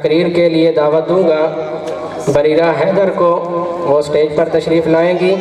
تقریر کے لیے دعوت دوں گا بریرہ حیدر کو، وہ سٹیج پر تشریف لائیں گی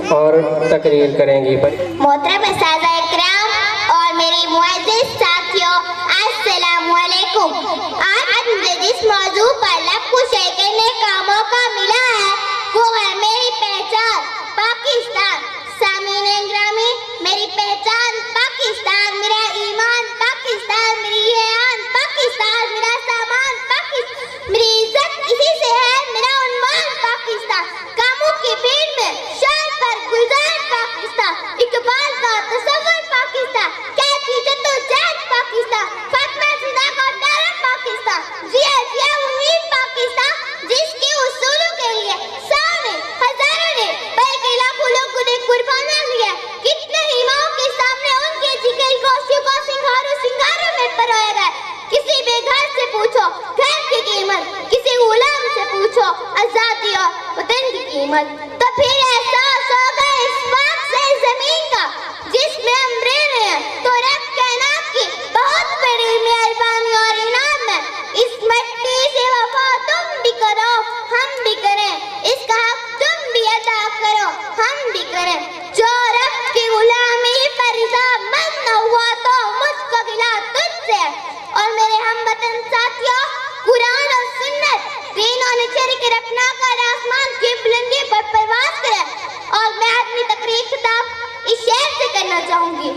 اور تقریر کریں گی۔ محترم اساتذہ اکرام اور میری معزز ساتھیوں، السلام علیکم۔ آج مجھے جس موضوع پر لب کشائی کرنے کا موقع ملا ہے وہ ہے میری پہچان پاکستان۔ سامعین گرامی، میری پہچان پاکستان، میرا ایمان پاکستان، میری حیان پاکستان، میرا سامان پاکستان، میری عزت اسی سے ہے، میرا عنوان پاکستان، کاموں کی بھیڑ میں شان پر گلزار پاکستان، اقبال کا تصور پاکستان، کہتی جدوجہد پاکستان، فاطمہ زندہ کا پیارا پاکستان، ضیا امید پاکستان، جس کے اصولوں کے لیے سو نے ہزاروں نے بلکہ لاکھوں لوگوں نے قربانیاں لیا۔ کتنے ہی ماؤں کے سامنے ان کے جگر گوشتوں کو سنگاروں میں پرویا گیا۔ کسی بے گھر سے پوچھو گھر کی قیمت، کسی غلام سے پوچھو آزادی اور وطن کی قیمت، تو پھر احساس ہوگا اس پاک سے زمین کا جس میں ہم رہ رہے ہیں، تو رب کائنات کی بہت بڑی مہربانی اور انعام ہے۔ اس مٹی سے وفا تم بھی کرو ہم بھی کریں، اس کا حق تم بھی ادا کرو ہم بھی کریں۔ جو رب کی غلامی پر رضا مند نہ ہوا تو مجھ کو گلا تجھ سے۔ اور میرے ہم وطن ساتھیوں، قرآن اور سنت تینوں نے چر کر اپنا کر آسمان کی بلندی پر پرواز کرے۔ اور میں اپنی تقریر خطاب اس شعر سے کرنا چاہوں گی۔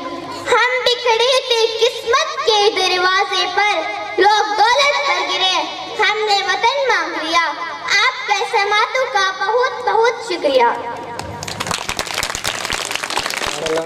ہم بھی کھڑے تھے قسمت کے دروازے پر، لوگ دولت پر گرے، ہم نے وطن مانگ لیا۔ آپ کا سماعتوں کا بہت بہت شکریہ۔